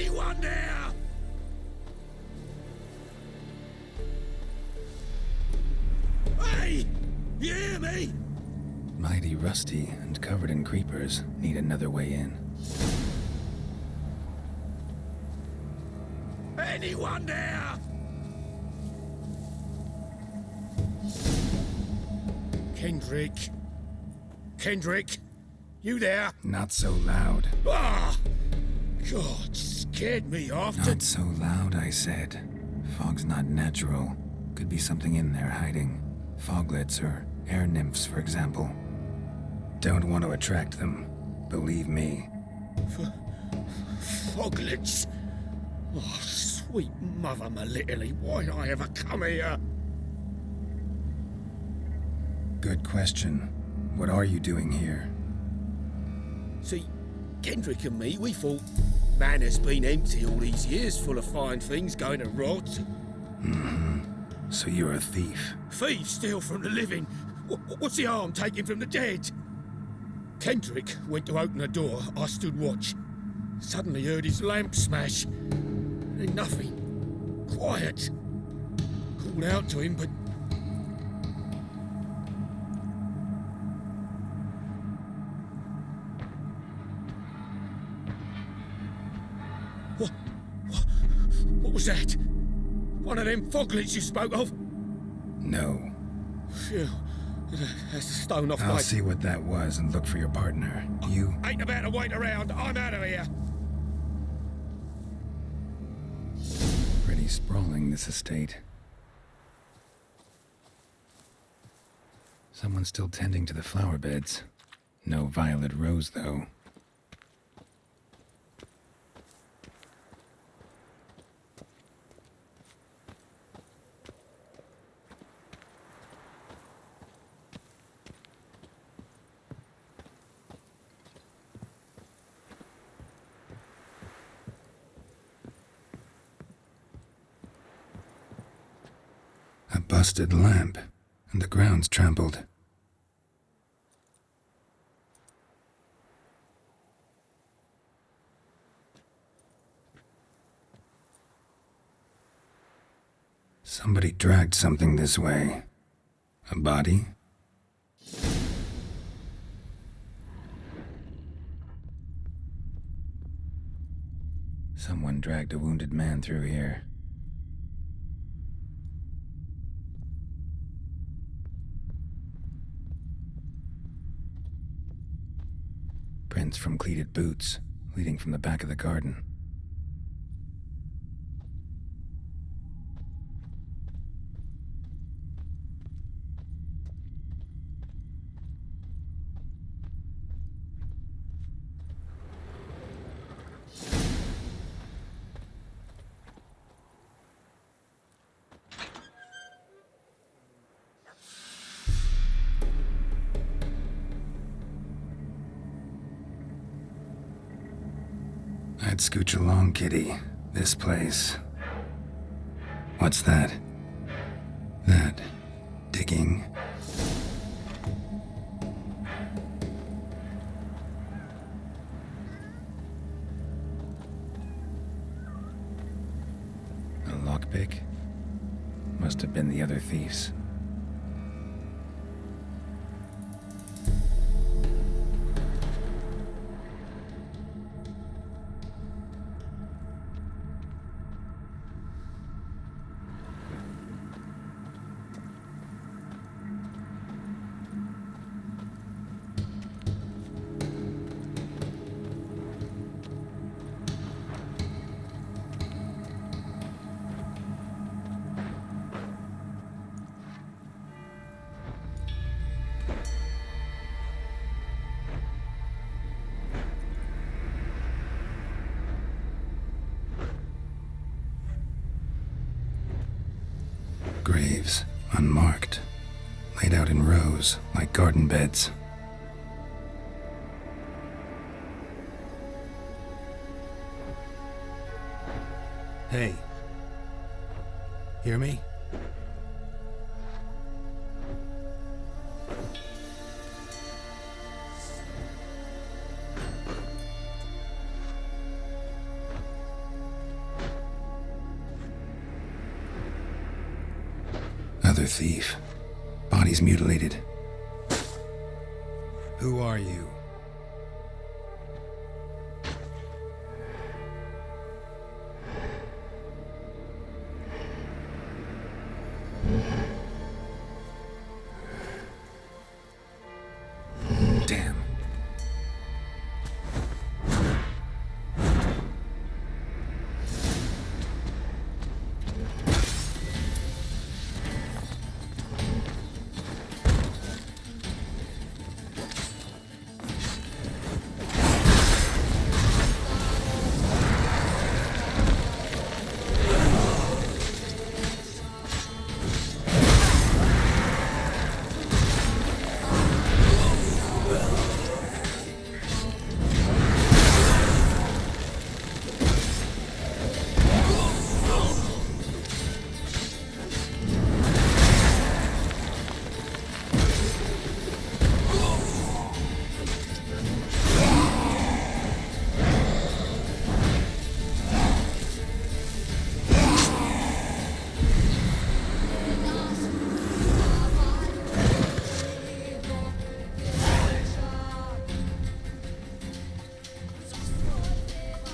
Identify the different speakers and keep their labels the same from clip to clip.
Speaker 1: Anyone there? Hey! You hear me?
Speaker 2: Mighty rusty and covered in creepers. Need another way in.
Speaker 1: Anyone there? Kendrick? Kendrick? You there?
Speaker 2: Not so loud.
Speaker 1: Ah! God, scared me off.
Speaker 2: Not so loud, I said. Fog's not natural. Could be something in there hiding. Foglets or air nymphs, for example. Don't want to attract them. Believe me.
Speaker 1: Foglets? Oh, sweet mother Melitterly, why did I ever come here?
Speaker 2: Good question. What are you doing here?
Speaker 1: See, Kendrick and me, we thought man has been empty all these years, full of fine things going to rot.
Speaker 2: Mm-hmm. So you're a thief?
Speaker 1: Thieves steal from the living. What's the harm taking from the dead? Kendrick went to open the door. I stood watch. Suddenly heard his lamp smash. Then nothing. Quiet. Called out to him, but... What was that? One of them foglets you spoke of?
Speaker 2: No.
Speaker 1: Phew. That's a stone off
Speaker 2: I'll
Speaker 1: my...
Speaker 2: see what that was and look for your partner. You...
Speaker 1: Ain't about to wait around. I'm out of here.
Speaker 2: Pretty sprawling, this estate. Someone's still tending to the flower beds. No violet rose, though. A busted lamp, and the ground's trampled. Somebody dragged something this way. A body? Someone dragged a wounded man through here. Prints from cleated boots, leading from the back of the garden. I'd scooch along, kitty. This place. What's that? That. Digging. A lockpick? Must have been the other thieves. Graves, unmarked, laid out in rows like garden beds. Hey. Hear me? Another thief. Body's mutilated. Who are you? Damn.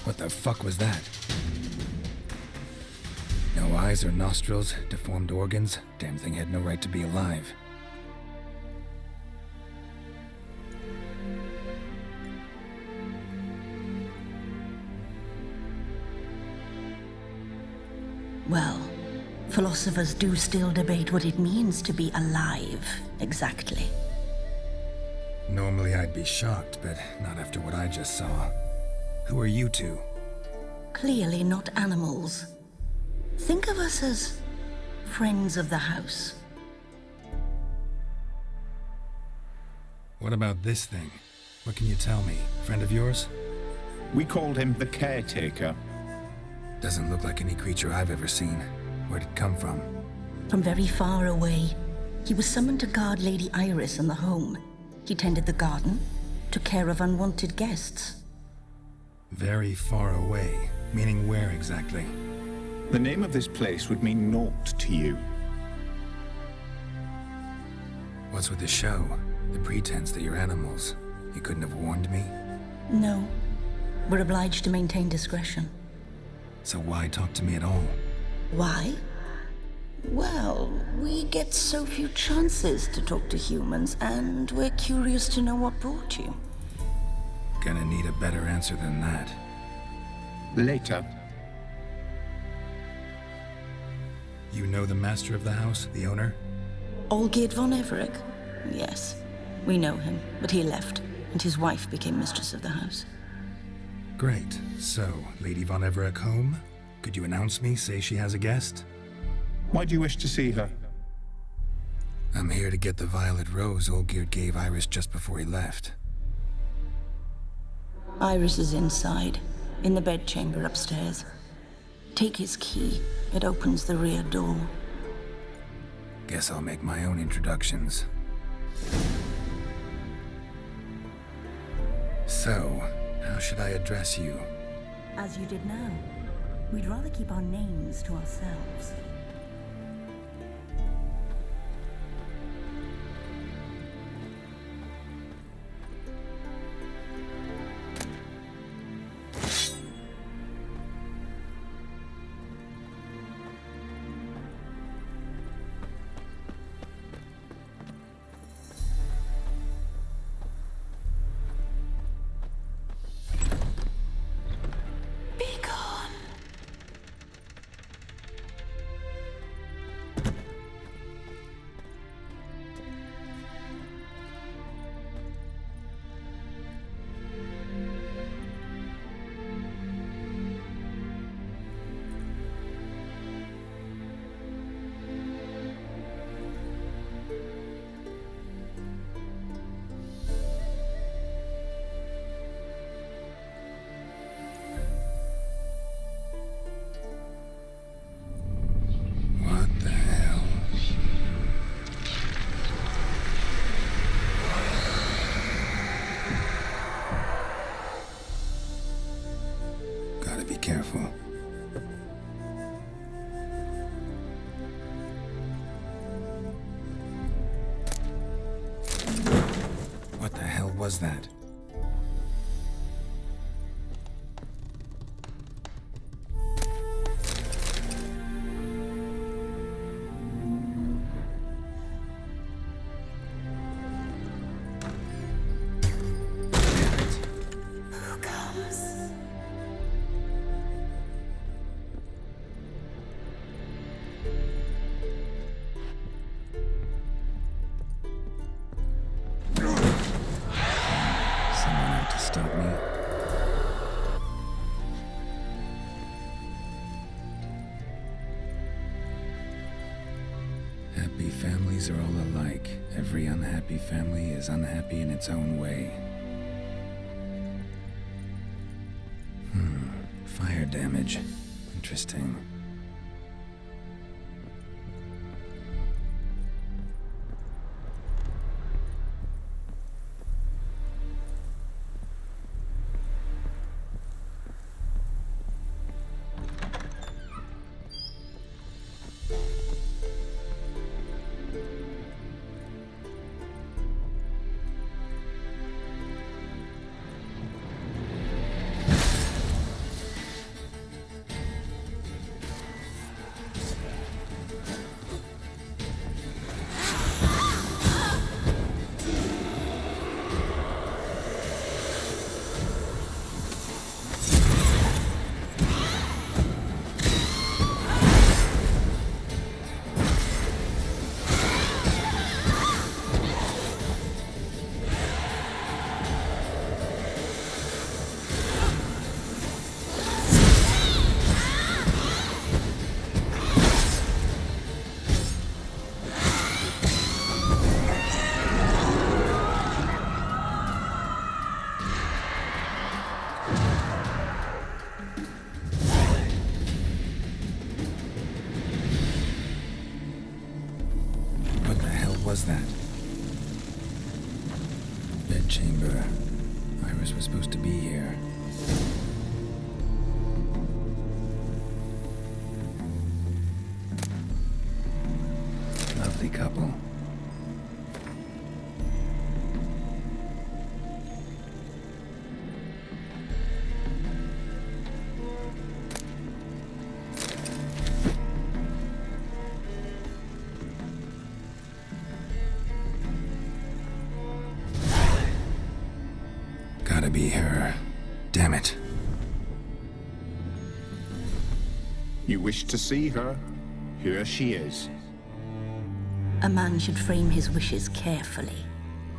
Speaker 2: What the fuck was that? No eyes or nostrils, deformed organs. Damn thing had no right to be alive.
Speaker 3: Well, philosophers do still debate what it means to be alive, exactly.
Speaker 2: Normally I'd be shocked, but not after what I just saw. Who are you two?
Speaker 3: Clearly not animals. Think of us as friends of the house.
Speaker 2: What about this thing? What can you tell me? Friend of yours?
Speaker 4: We called him the Caretaker.
Speaker 2: Doesn't look like any creature I've ever seen. Where'd it come from?
Speaker 3: From very far away. He was summoned to guard Lady Iris in the home. He tended the garden, took care of unwanted guests.
Speaker 2: Very far away. Meaning where exactly?
Speaker 4: The name of this place would mean naught to you.
Speaker 2: What's with the show? The pretense that you're animals. You couldn't have warned me?
Speaker 3: No. We're obliged to maintain discretion.
Speaker 2: So why talk to me at all?
Speaker 3: Why? Well, we get so few chances to talk to humans, and we're curious to know what brought you.
Speaker 2: Gonna need a better answer than that.
Speaker 4: Later.
Speaker 2: You know the master of the house, the owner?
Speaker 3: Olgierd von Everec? Yes. We know him, but he left, and his wife became mistress of the house.
Speaker 2: Great. So, Lady von Everec home? Could you announce me, say she has a guest?
Speaker 4: Why do you wish to see her?
Speaker 2: I'm here to get the violet rose Olgierd gave Iris just before he left.
Speaker 3: Iris is inside, in the bedchamber upstairs. Take his key. It opens the rear door.
Speaker 2: Guess I'll make my own introductions. So, how should I address you?
Speaker 3: As you did now. We'd rather keep our names to ourselves.
Speaker 2: was that? Happy families are all alike. Every unhappy family is unhappy in its own way. Fire damage. Interesting. Was that? Bed chamber. Iris was supposed to be here. Lovely couple. Gotta be her. Damn it.
Speaker 4: You wish to see her? Here she is.
Speaker 3: A man should frame his wishes carefully.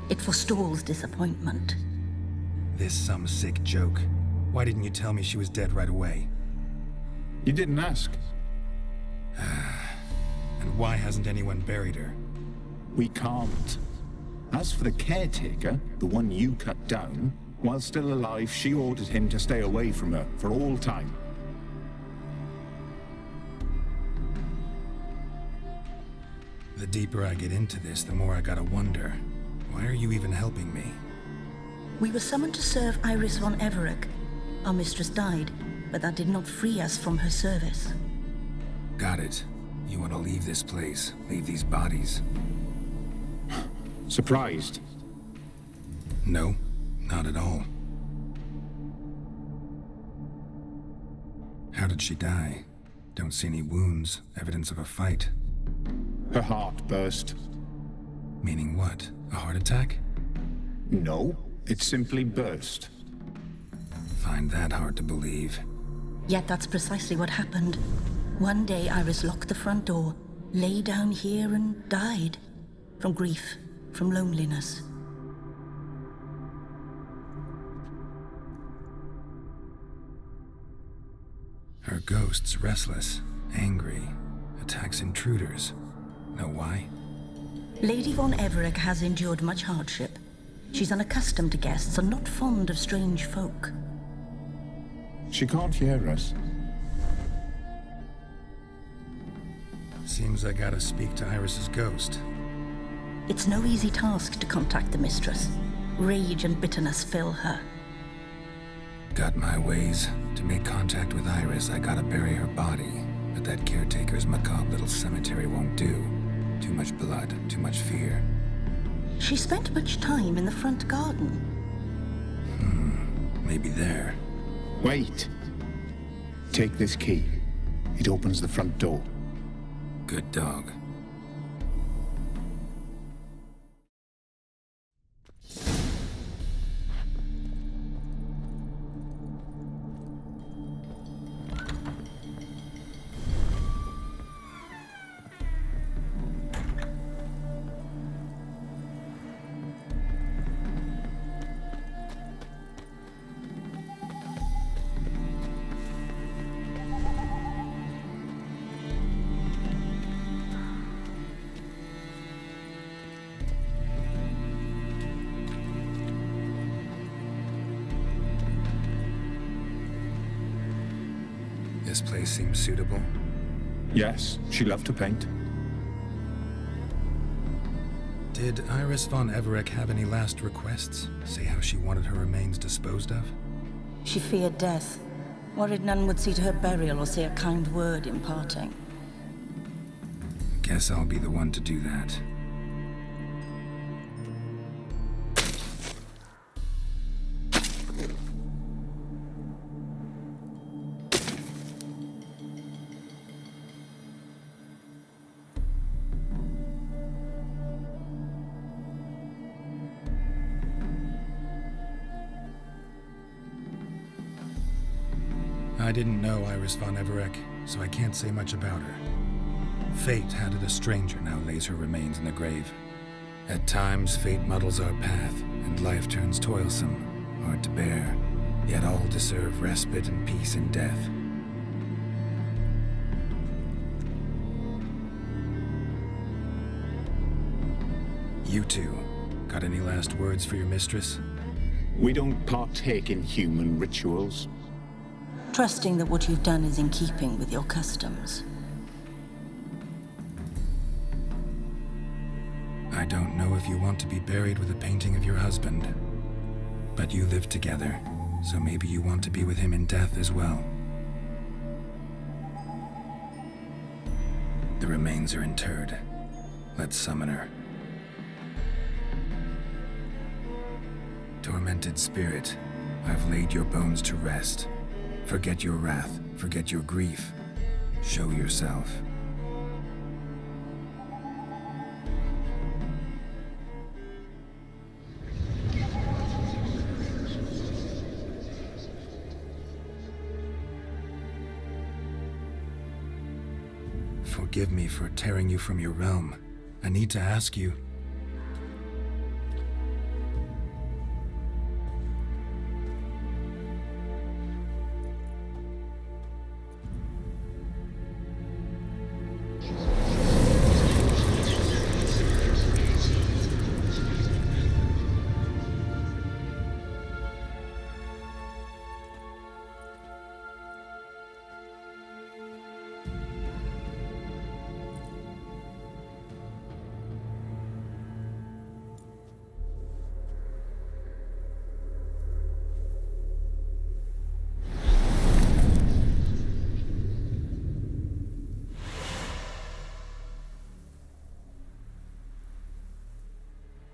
Speaker 3: It forestalls disappointment.
Speaker 2: This some sick joke. Why didn't you tell me she was dead right away?
Speaker 4: You didn't ask.
Speaker 2: And why hasn't anyone buried her?
Speaker 4: We can't. As for the caretaker, the one you cut down, while still alive, she ordered him to stay away from her for all time.
Speaker 2: The deeper I get into this, the more I gotta wonder. Why are you even helping me?
Speaker 3: We were summoned to serve Iris von Everett. Our mistress died, but that did not free us from her service.
Speaker 2: Got it. You want to leave this place, leave these bodies.
Speaker 4: Surprised?
Speaker 2: No, not at all. How did she die? Don't see any wounds, evidence of a fight.
Speaker 4: Her heart burst.
Speaker 2: Meaning what? A heart attack?
Speaker 4: No, it simply burst.
Speaker 2: Find that hard to believe.
Speaker 3: Yet that's precisely what happened. One day Iris locked the front door, lay down here and died. From grief, from loneliness.
Speaker 2: Her ghost's restless, angry, attacks intruders. Know why?
Speaker 3: Lady von Everett has endured much hardship. She's unaccustomed to guests and not fond of strange folk.
Speaker 4: She can't hear us.
Speaker 2: Seems I gotta speak to Iris's ghost.
Speaker 3: It's no easy task to contact the mistress. Rage and bitterness fill her.
Speaker 2: Got my ways. To make contact with Iris, I gotta bury her body. But that caretaker's macabre little cemetery won't do. Too much blood, too much fear.
Speaker 3: She spent much time in the front garden.
Speaker 2: Maybe there.
Speaker 4: Wait. Take this key. It opens the front door.
Speaker 2: Good dog. This place seems suitable.
Speaker 4: Yes, she loved to paint.
Speaker 2: Did Iris von Everec have any last requests? Say how she wanted her remains disposed of?
Speaker 3: She feared death, worried none would see to her burial or say a kind word in parting.
Speaker 2: Guess I'll be the one to do that. I didn't know Iris von Everec, so I can't say much about her. Fate, hatted a stranger, now lays her remains in the grave. At times, fate muddles our path, and life turns toilsome, hard to bear, yet all deserve respite and peace in death. You two, got any last words for your mistress?
Speaker 4: We don't partake in human rituals.
Speaker 3: Trusting that what you've done is in keeping with your customs.
Speaker 2: I don't know if you want to be buried with a painting of your husband, but you live together, so maybe you want to be with him in death as well. The remains are interred. Let's summon her. Tormented spirit, I've laid your bones to rest. Forget your wrath, forget your grief. Show yourself. Forgive me for tearing you from your realm. I need to ask you.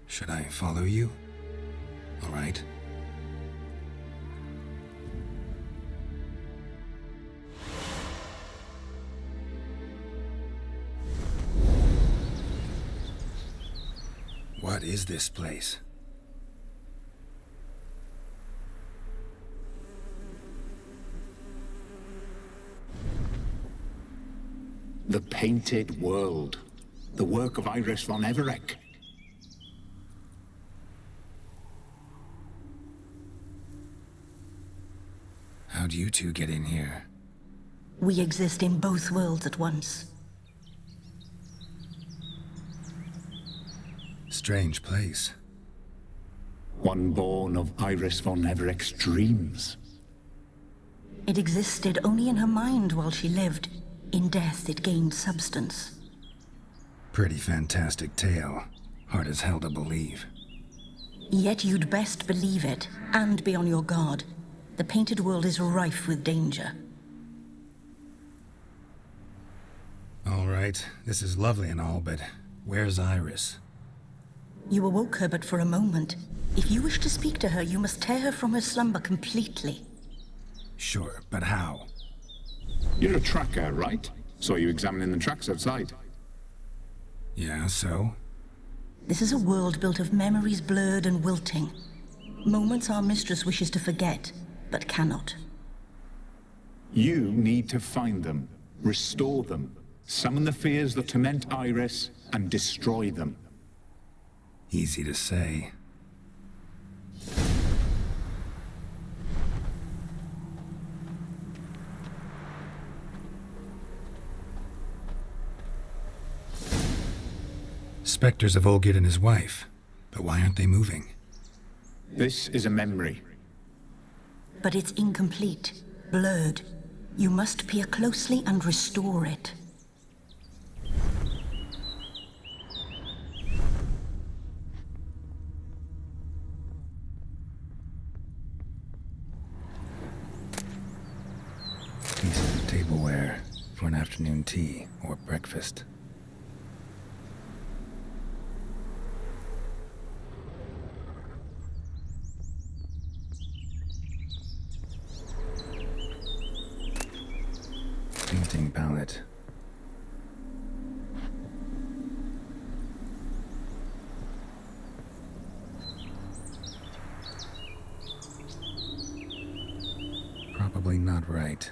Speaker 2: Should I follow you? All right. What is this place?
Speaker 4: The Painted World. The work of Iris von Everec.
Speaker 2: How'd you two get in here?
Speaker 3: We exist in both worlds at once.
Speaker 2: Strange place.
Speaker 4: One born of Iris von Everec's dreams.
Speaker 3: It existed only in her mind while she lived. In death, it gained substance.
Speaker 2: Pretty fantastic tale. Hard as hell to believe.
Speaker 3: Yet you'd best believe it, and be on your guard. The Painted World is rife with danger.
Speaker 2: All right, this is lovely and all, but where's Iris?
Speaker 3: You awoke her but for a moment. If you wish to speak to her, you must tear her from her slumber completely.
Speaker 2: Sure, but how?
Speaker 4: You're a tracker, right? Saw you examining the tracks outside.
Speaker 2: Yeah, so?
Speaker 3: This is a world built of memories blurred and wilting. Moments our mistress wishes to forget, but cannot.
Speaker 4: You need to find them, restore them, summon the fears that torment Iris, and destroy them.
Speaker 2: Easy to say. Spectres of Olgid and his wife. But why aren't they moving?
Speaker 4: This is a memory.
Speaker 3: But it's incomplete, blurred. You must peer closely and restore it.
Speaker 2: Pieces of tableware for an afternoon tea or breakfast. Painting palette. Probably not right.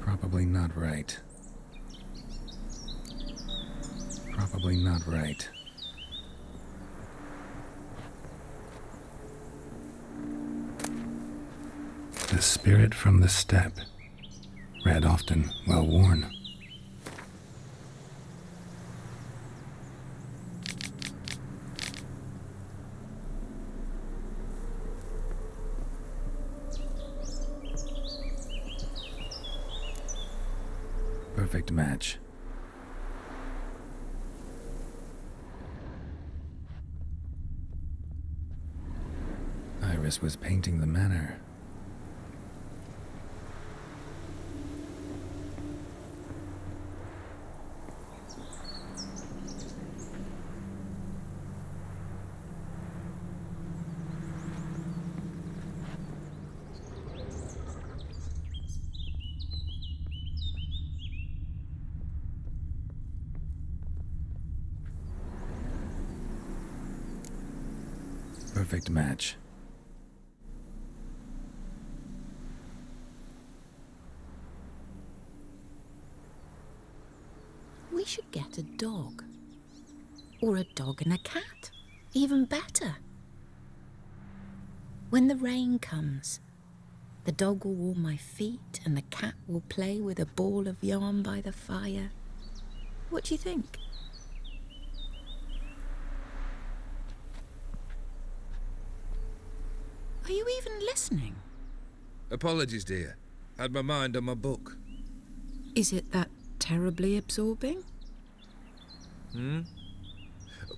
Speaker 2: Probably not right. Probably not right. The spirit from the steppe. Read often, well worn. Perfect match. Iris was painting the manor. Perfect match.
Speaker 5: We should get a dog. Or a dog and a cat. Even better. When the rain comes, the dog will warm my feet and the cat will play with a ball of yarn by the fire. What do you think? Are you even listening?
Speaker 6: Apologies, dear. Had my mind on my book.
Speaker 5: Is it that terribly absorbing?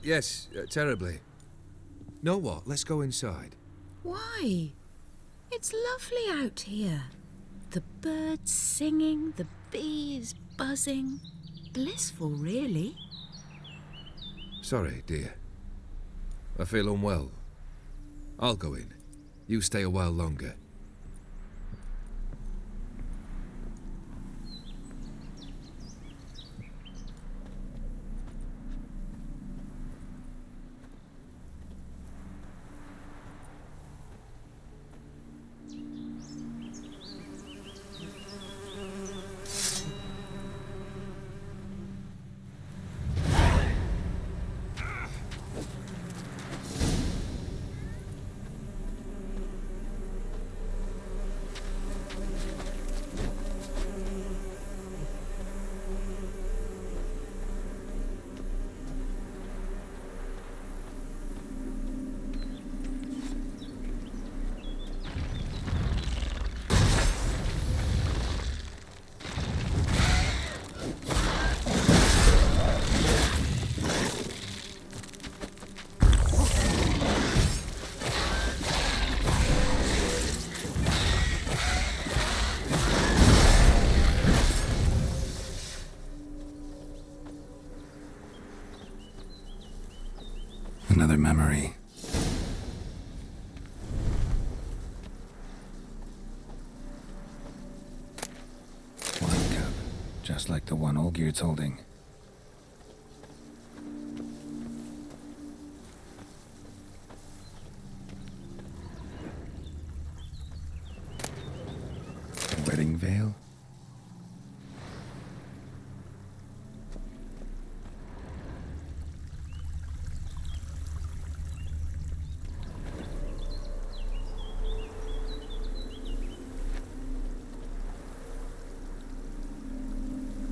Speaker 6: Yes, terribly. Know what? Let's go inside.
Speaker 5: Why? It's lovely out here. The birds singing, the bees buzzing. Blissful, really.
Speaker 6: Sorry, dear. I feel unwell. I'll go in. You stay a while longer.
Speaker 2: Another memory. One cup, just like the one Olgierd's holding. A wedding veil?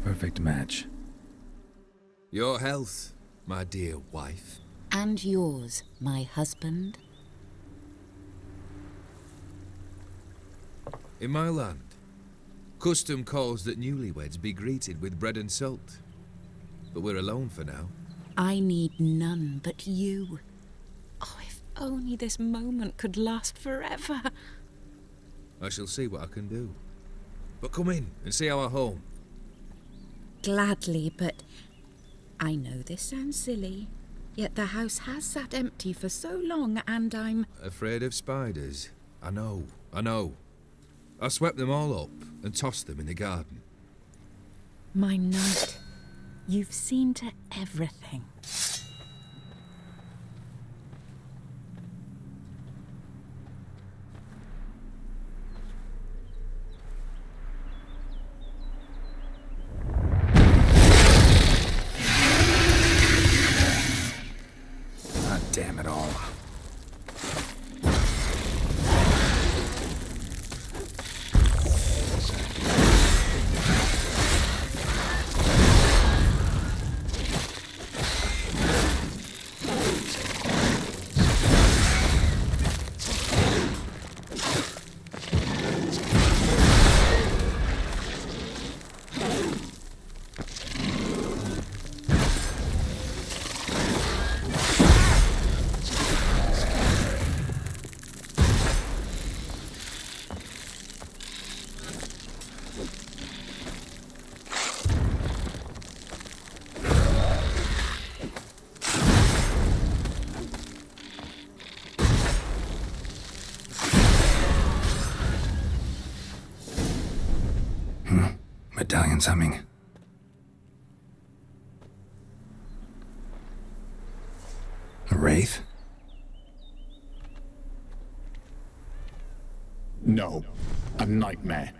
Speaker 2: Perfect match.
Speaker 6: Your health, my dear wife.
Speaker 5: And yours, my husband.
Speaker 6: In my land, custom calls that newlyweds be greeted with bread and salt. But we're alone for now.
Speaker 5: I need none but you. Oh, if only this moment could last forever.
Speaker 6: I shall see what I can do. But come in and see our home.
Speaker 5: Gladly, but I know this sounds silly, yet the house has sat empty for so long and I'm...
Speaker 6: Afraid of spiders? I know. I swept them all up and tossed them in the garden.
Speaker 5: My knight, you've seen to everything.
Speaker 2: Damn it all. Medallion's humming. A wraith?
Speaker 4: No, a nightmare.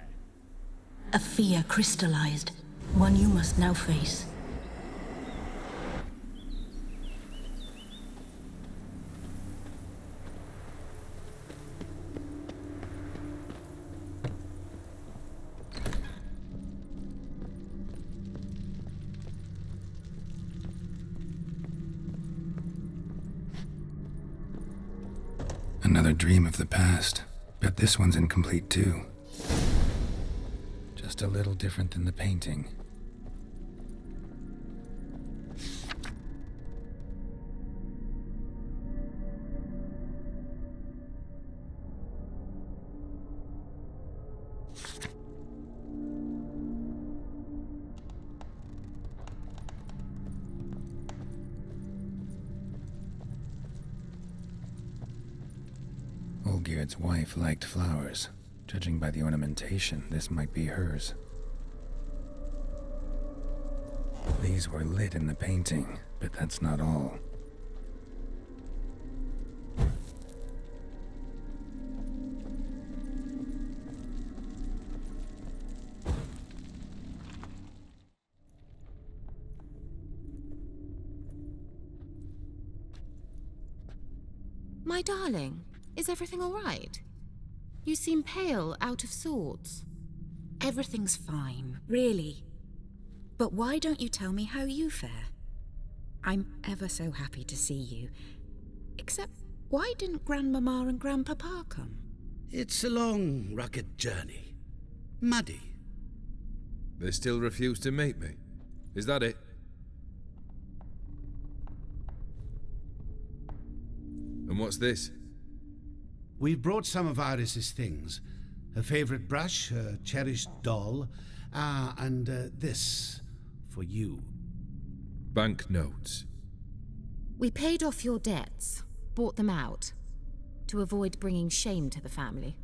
Speaker 3: A fear crystallized, one you must now face.
Speaker 2: Another dream of the past. Bet this one's incomplete too. Just a little different than the painting. Olgierd's wife liked flowers. Judging by the ornamentation, this might be hers. These were lit in the painting, but that's not all.
Speaker 7: My darling, is everything all right? You seem pale, out of sorts.
Speaker 5: Everything's fine, really. But why don't you tell me how you fare? I'm ever so happy to see you. Except, why didn't Grandmama and Grandpapa come?
Speaker 8: It's a long, rugged journey. Muddy.
Speaker 6: They still refuse to meet me. Is that it? And what's this?
Speaker 8: We've brought some of Iris's things. Her favorite brush, her cherished doll, and this for you.
Speaker 6: Banknotes.
Speaker 7: We paid off your debts, bought them out, to avoid bringing shame to the family.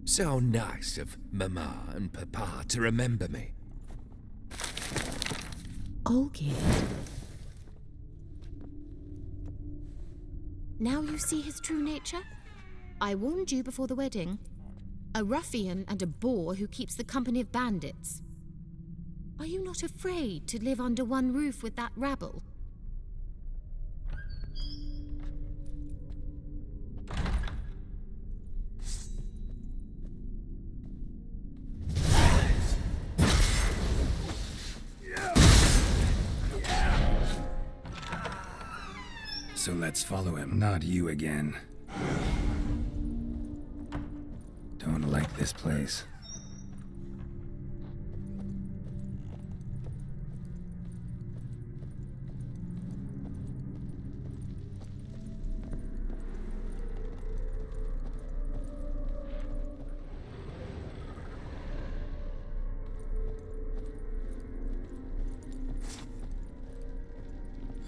Speaker 6: So nice of Mama and Papa to remember me.
Speaker 7: Olgierd. Now you see his true nature? I warned you before the wedding. A ruffian and a boor who keeps the company of bandits. Are you not afraid to live under one roof with that rabble?
Speaker 2: So let's follow him, not you again. Don't like this place.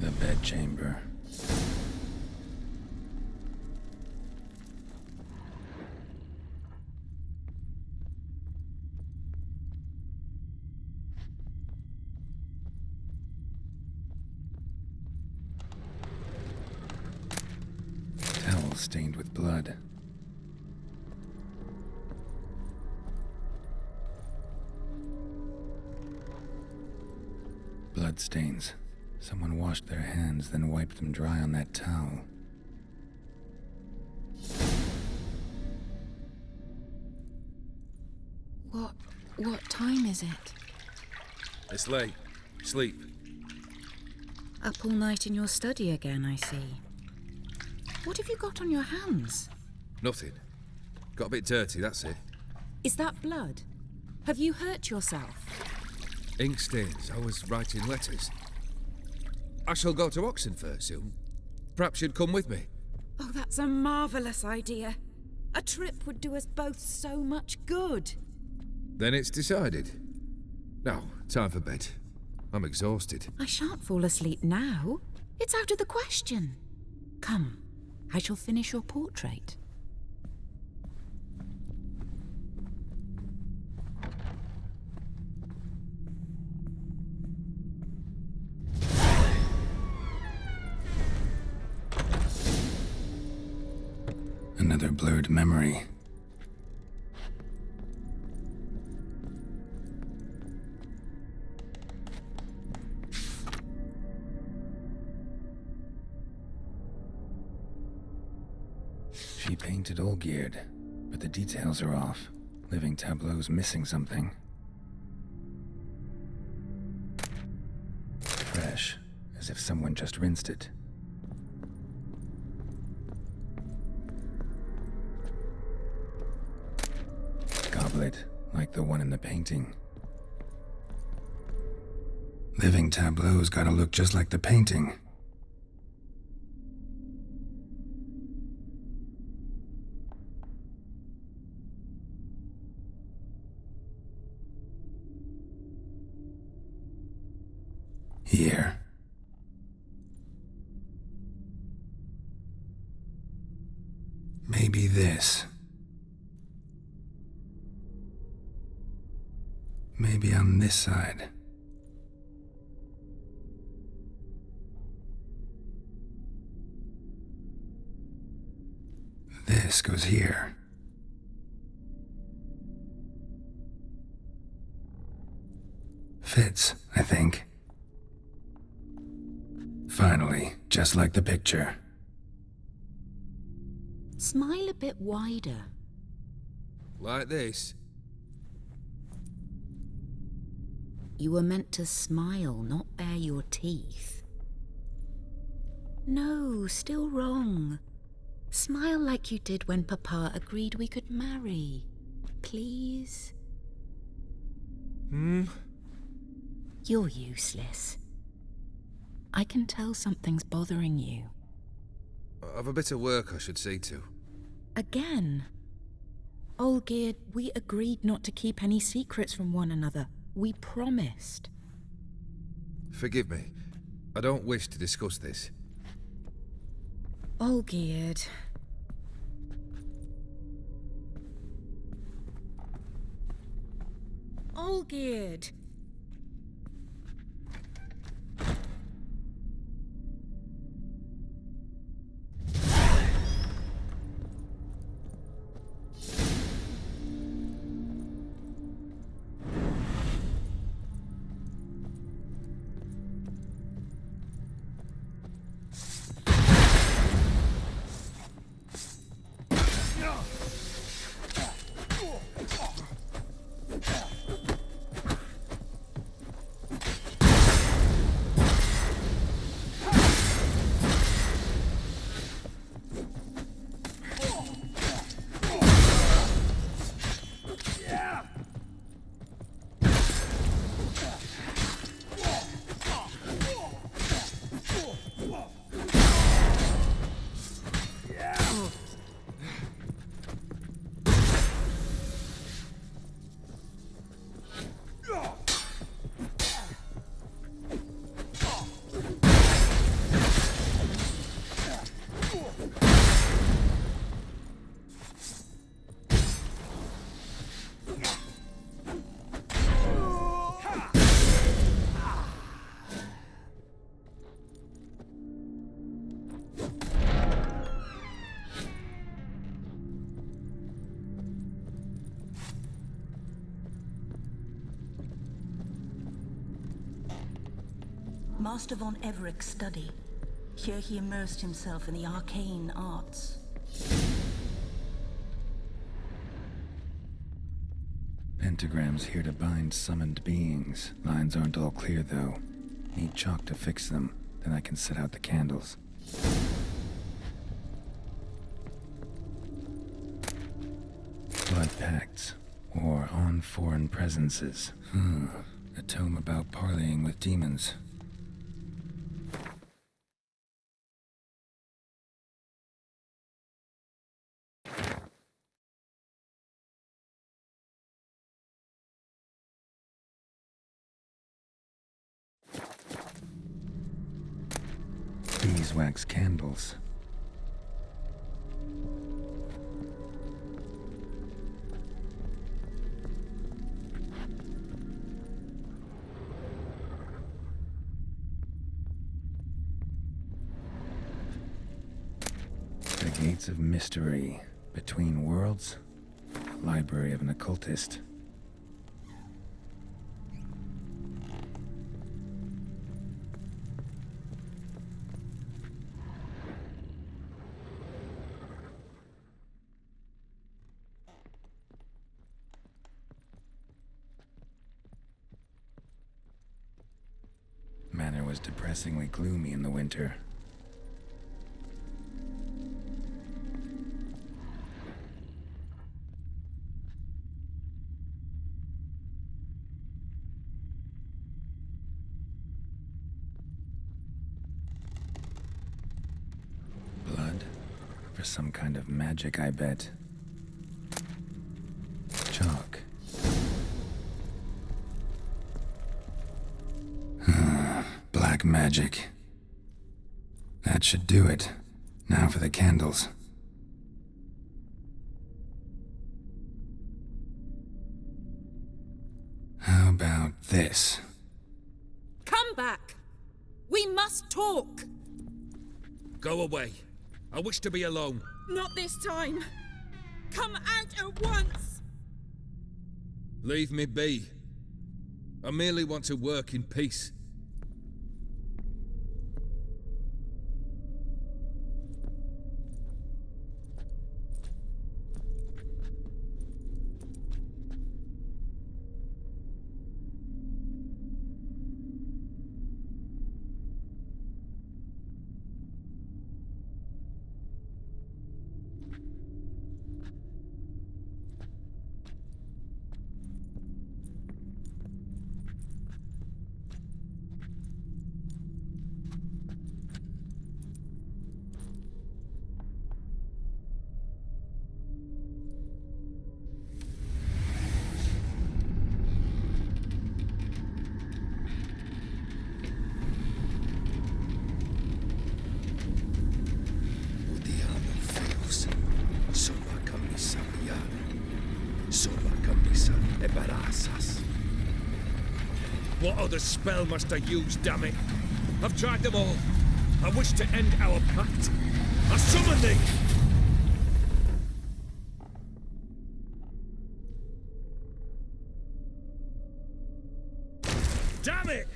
Speaker 2: The bedchamber. Towel stained with blood. Blood stains. Someone washed their hands, then wiped them dry on that towel.
Speaker 5: What time is it?
Speaker 6: It's late. Sleep.
Speaker 5: Up all night in your study again, I see. What have you got on your hands?
Speaker 6: Nothing. Got a bit dirty, that's it.
Speaker 5: Is that blood? Have you hurt yourself?
Speaker 6: Ink stains. I was writing letters. I shall go to Oxenfurt soon. Perhaps you'd come with me.
Speaker 5: Oh, that's a marvellous idea. A trip would do us both so much good.
Speaker 6: Then it's decided. Now, time for bed. I'm exhausted.
Speaker 5: I shan't fall asleep now. It's out of the question. Come, I shall finish your portrait.
Speaker 2: Another blurred memory. She painted Olgierd, but the details are off. Living tableau's missing something. Fresh, as if someone just rinsed it. Goblet, like the one in the painting. Living tableau's gotta look just like the painting. Here. Maybe this. Maybe on this side. This goes here. Fits, I think. Finally, just like the picture.
Speaker 5: Smile a bit wider.
Speaker 6: Like this?
Speaker 5: You were meant to smile, not bare your teeth. No, still wrong. Smile like you did when Papa agreed we could marry. Please? You're useless. I can tell something's bothering you.
Speaker 6: I've a bit of work I should see to.
Speaker 5: Again? Olgierd, we agreed not to keep any secrets from one another. We promised.
Speaker 6: Forgive me. I don't wish to discuss this.
Speaker 5: Olgierd. Olgierd.
Speaker 3: Master von Everett's study. Here he immersed himself in the arcane arts.
Speaker 2: Pentagrams here to bind summoned beings. Lines aren't all clear, though. Need chalk to fix them, then I can set out the candles. Blood pacts, or on foreign presences. A tome about parleying with demons. Beeswax candles. The Gates of Mystery. Between Worlds. Library of an Occultist. Manor was depressingly gloomy in the winter. Blood? For some kind of magic, I bet. Chalk. Black magic. That should do it. Now for the candles. How about this?
Speaker 5: Come back! We must talk!
Speaker 6: Go away. I wish to be alone.
Speaker 5: Not this time! Come out at once!
Speaker 6: Leave me be. I merely want to work in peace. What other spell must I use, damn it? I've tried them all. I wish to end our pact. I summon thee! Damn it!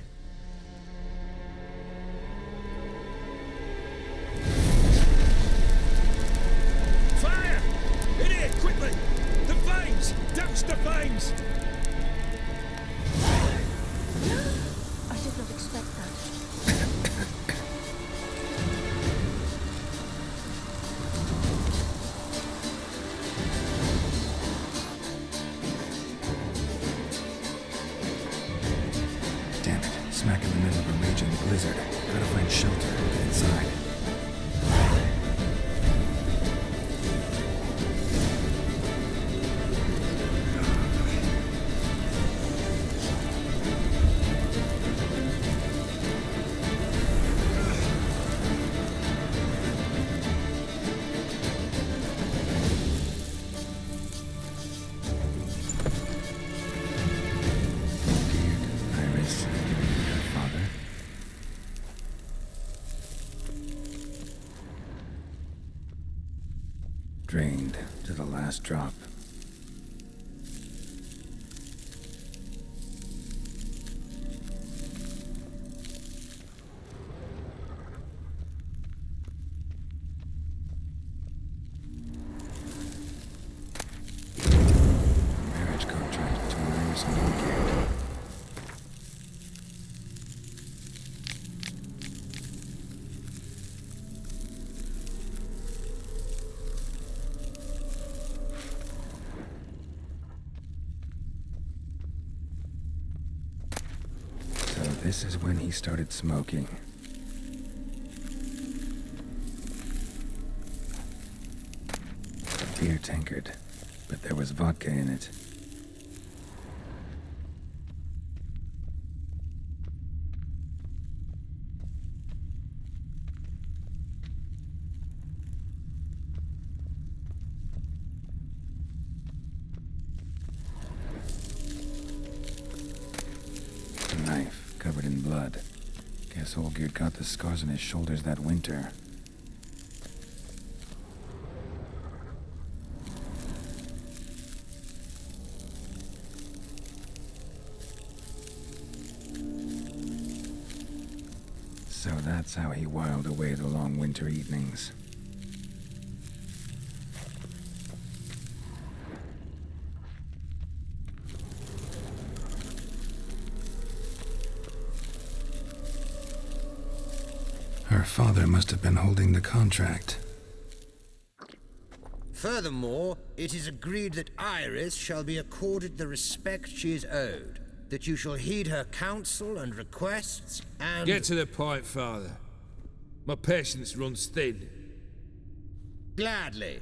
Speaker 6: Fire! In here, quickly! The flames! Douse the flames!
Speaker 3: I did not expect that.
Speaker 2: Damn it. Smack in the middle of a raging blizzard. Gotta find shelter and get inside. Iris, your father. Drained to the last drop. Marriage contract between Iris and Encoder. So this is when he started smoking. A beer tankard, but there was vodka in it. A knife covered in blood. Guess Olgierd got the scars on his shoulders that winter. So that's how he whiled away the long winter evenings. Her father must have been holding the contract.
Speaker 9: Furthermore, it is agreed that Iris shall be accorded the respect she is owed, that you shall heed her counsel and requests, and...
Speaker 6: Get to the point, Father. My patience runs thin.
Speaker 9: Gladly.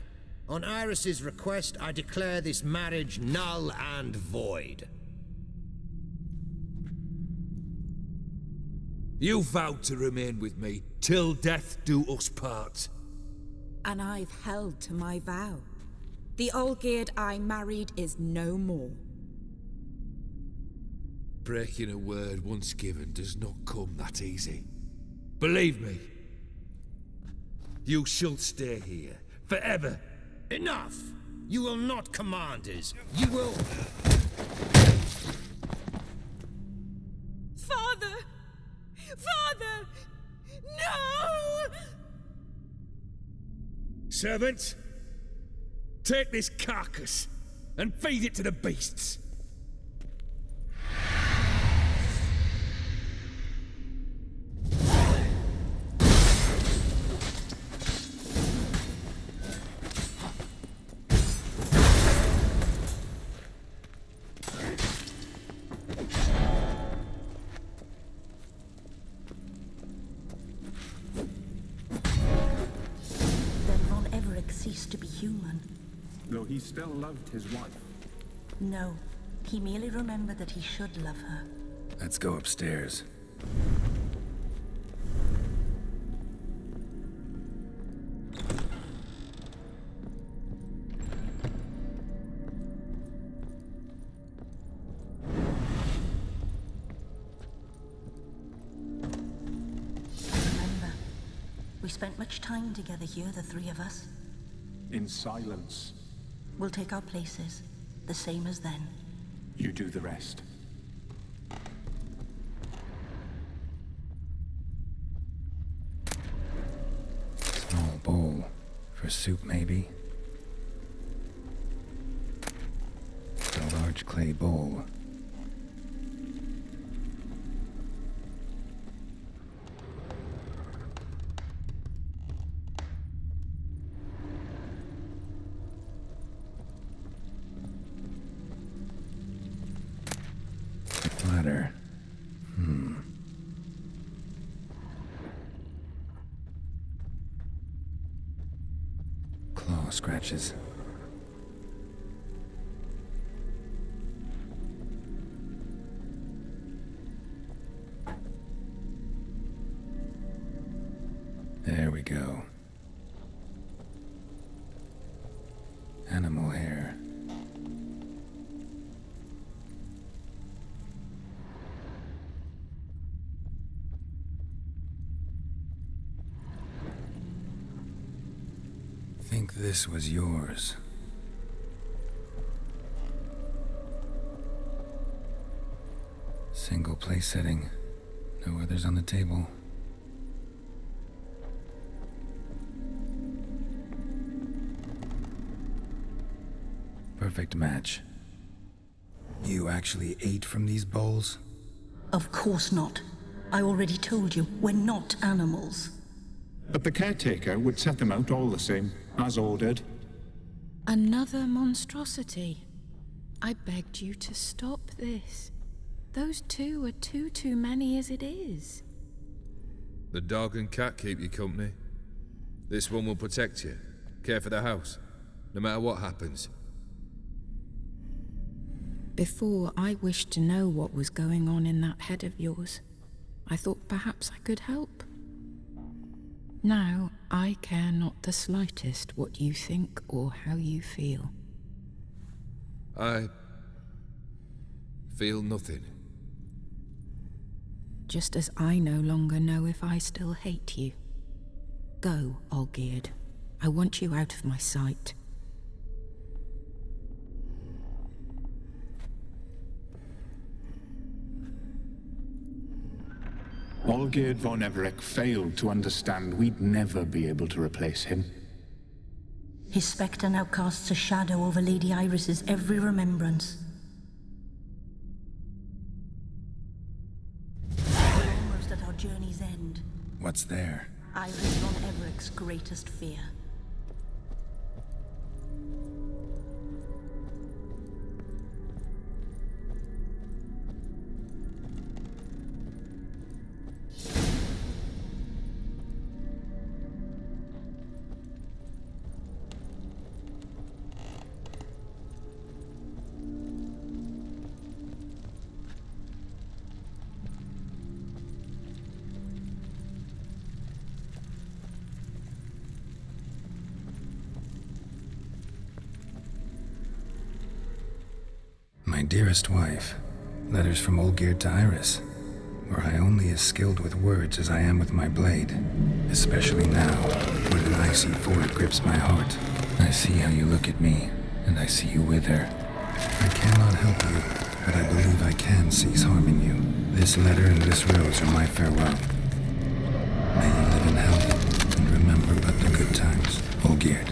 Speaker 9: On Iris's request, I declare this marriage null and void.
Speaker 6: You vowed to remain with me till death do us part.
Speaker 5: And I've held to my vow. The Olgierd I married is no more.
Speaker 6: Breaking a word once given does not come that easy. Believe me. You shall stay here forever.
Speaker 9: Enough! You will not command us. You will...
Speaker 5: Father! Father! No!
Speaker 6: Servant, take this carcass and feed it to the beasts.
Speaker 3: Ceased to be human.
Speaker 10: Though he still loved his wife.
Speaker 3: No, he merely remembered that he should love her.
Speaker 2: Let's go upstairs.
Speaker 3: spent much time together here, the three of us.
Speaker 10: In silence.
Speaker 3: We'll take our places, the same as then.
Speaker 10: You do the rest.
Speaker 2: Small bowl. For soup, maybe? A large clay bowl. Ladder. Claw scratches. There we go. Animal hair. Think this was yours. Single place setting. No others on the table. Perfect match. You actually ate from these bowls?
Speaker 3: Of course not. I already told you, we're not animals.
Speaker 4: But the caretaker would set them out all the same, as ordered.
Speaker 5: Another monstrosity. I begged you to stop this. Those two are too many as it is.
Speaker 6: The dog and cat keep you company. This one will protect you, care for the house, no matter what happens.
Speaker 5: Before, I wished to know what was going on in that head of yours. I thought perhaps I could help. Now, I care not the slightest what you think or how you feel.
Speaker 6: I feel nothing.
Speaker 5: Just as I no longer know if I still hate you. Go, Olgierd. I want you out of my sight.
Speaker 4: Olgierd von Everec failed to understand we'd never be able to replace him.
Speaker 3: His spectre now casts a shadow over Lady Iris's every remembrance. We're almost at our journey's end.
Speaker 2: What's there?
Speaker 3: Iris von Everec's greatest fear.
Speaker 2: My dearest wife, letters from Olgierd to Iris. Were I only as skilled with words as I am with my blade, especially now, when an icy void grips my heart. I see how you look at me, and I see you wither. I cannot help you, but I believe I can cease harming you. This letter and this rose are my farewell. May you live in health, and remember but the good times, Olgierd.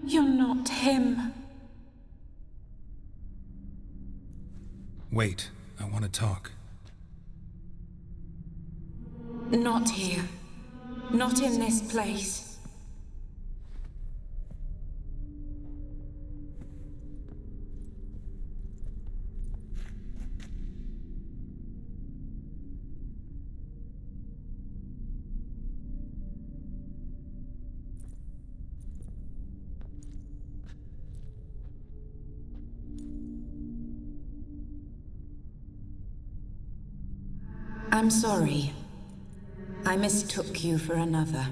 Speaker 5: You're not him.
Speaker 2: Wait, I want to talk.
Speaker 5: Not here. Not in this place. I'm sorry. I mistook you for another.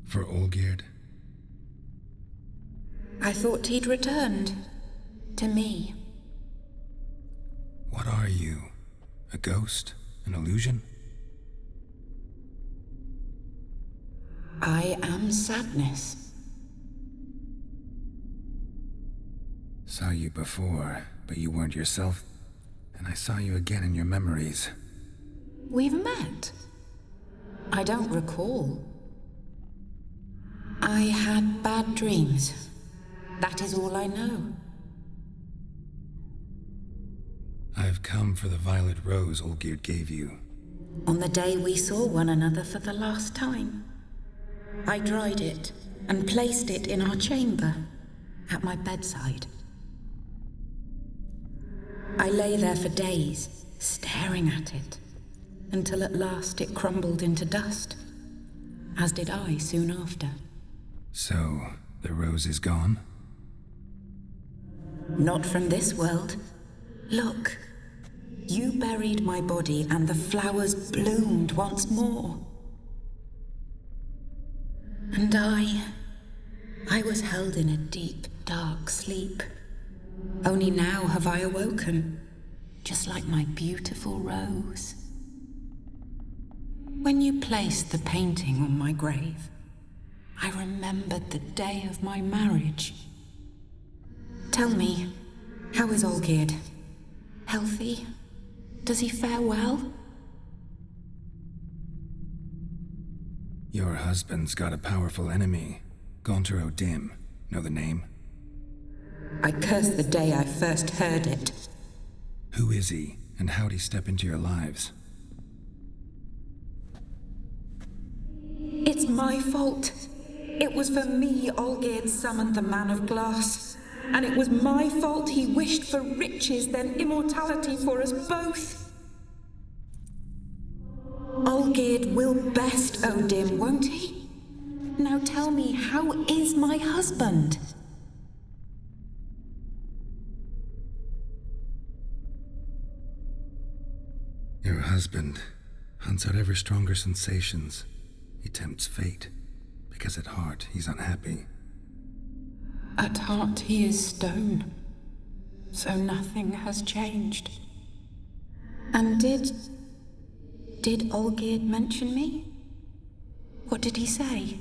Speaker 2: For Olgierd?
Speaker 5: I thought he'd returned. To me.
Speaker 2: What are you? A ghost? An illusion?
Speaker 5: I am sadness.
Speaker 2: Saw you before, but you weren't yourself. And I saw you again in your memories.
Speaker 5: We've met. I don't recall. I had bad dreams. That is all I know.
Speaker 2: I've come for the violet rose Olgierd gave you.
Speaker 5: On the day we saw one another for the last time, I dried it and placed it in our chamber, at my bedside. I lay there for days, staring at it, until at last it crumbled into dust, as did I soon after.
Speaker 2: So, the rose is gone?
Speaker 5: Not from this world. Look, you buried my body and the flowers bloomed once more. And I was held in a deep, dark sleep. Only now have I awoken, just like my beautiful rose. When you placed the painting on my grave, I remembered the day of my marriage. Tell me, how is Olgierd? Healthy? Does he fare well?
Speaker 2: Your husband's got a powerful enemy. Gaunter O'Dim. Know the name?
Speaker 5: I curse the day I first heard it.
Speaker 2: Who is he, and how'd he step into your lives?
Speaker 5: It's my fault. It was for me Olgierd summoned the Man of Glass. And it was my fault he wished for riches, then immortality for us both. Olgierd will best O'Dim, won't he? Now tell me, how is my husband?
Speaker 2: Your husband hunts out ever stronger sensations. He tempts fate, because at heart he's unhappy.
Speaker 5: At heart he is stone, so nothing has changed. And did Olgierd mention me? What did he say?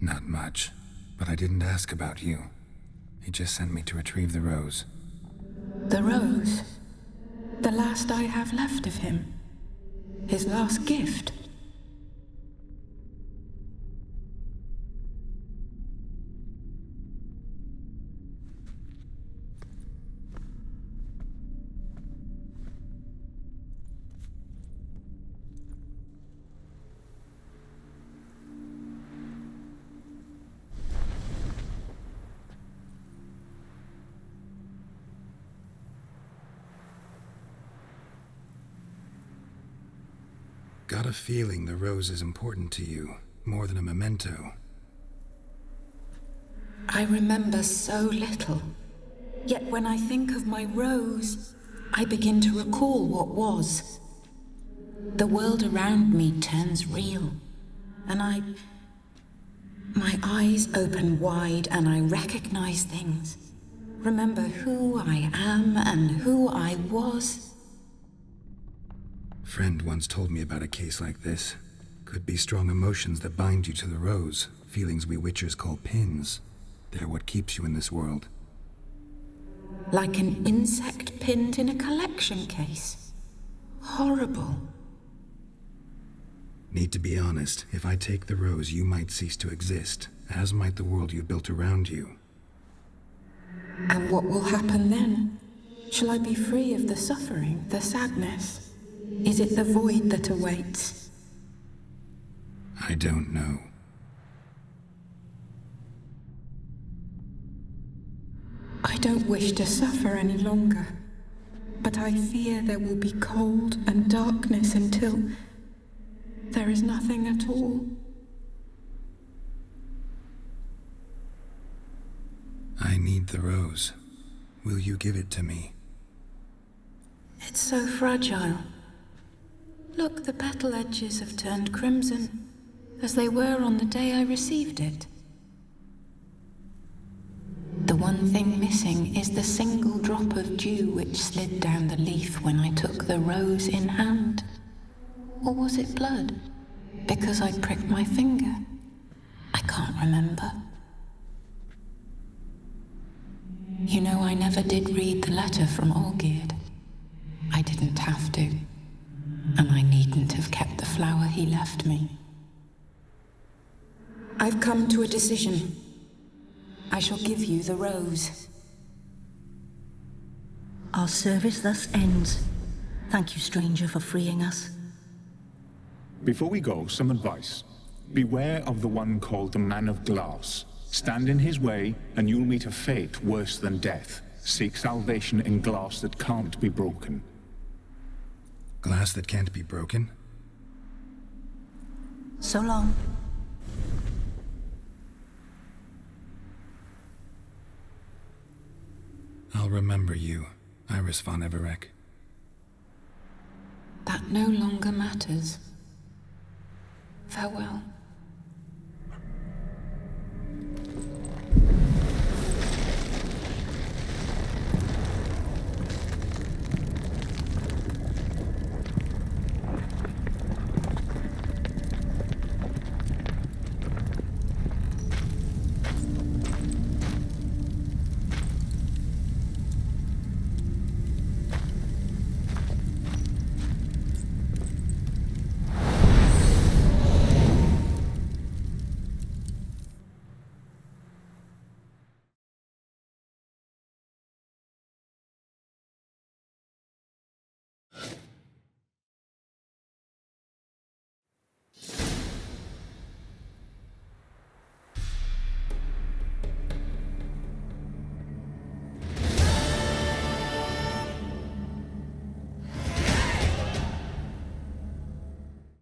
Speaker 2: Not much, but I didn't ask about you. He just sent me to retrieve the rose.
Speaker 5: The rose? The last I have left of him? His last gift?
Speaker 2: Got a feeling the rose is important to you, more than a memento.
Speaker 5: I remember so little. Yet when I think of my rose, I begin to recall what was. The world around me turns real, and my eyes open wide and I recognize things. Remember who I am and who I was.
Speaker 2: Friend once told me about a case like this. Could be strong emotions that bind you to the rose, feelings we witchers call pins. They're what keeps you in this world.
Speaker 5: Like an insect pinned in a collection case. Horrible.
Speaker 2: Need to be honest, if I take the rose, you might cease to exist, as might the world you built around you.
Speaker 11: And what will happen then? Shall I be free of the suffering, the sadness? Is it the void that awaits?
Speaker 2: I don't know.
Speaker 11: I don't wish to suffer any longer, but I fear there will be cold and darkness until there is nothing at all.
Speaker 2: I need the rose. Will you give it to me?
Speaker 11: It's so fragile. Look, the petal edges have turned crimson, as they were on the day I received it. The one thing missing is the single drop of dew which slid down the leaf when I took the rose in hand. Or was it blood? Because I pricked my finger? I can't remember. You know, I never did read the letter from Olgierd. I didn't have to. And I needn't have kept the flower he left me. I've come to a decision. I shall give you the rose.
Speaker 3: Our service thus ends. Thank you, stranger, for freeing us.
Speaker 4: Before we go, some advice. Beware of the one called the Man of Glass. Stand in his way, and you'll meet a fate worse than death. Seek salvation in glass that can't be broken.
Speaker 2: Glass that can't be broken?
Speaker 3: So long.
Speaker 2: I'll remember you, Iris von Everec.
Speaker 11: That no longer matters. Farewell.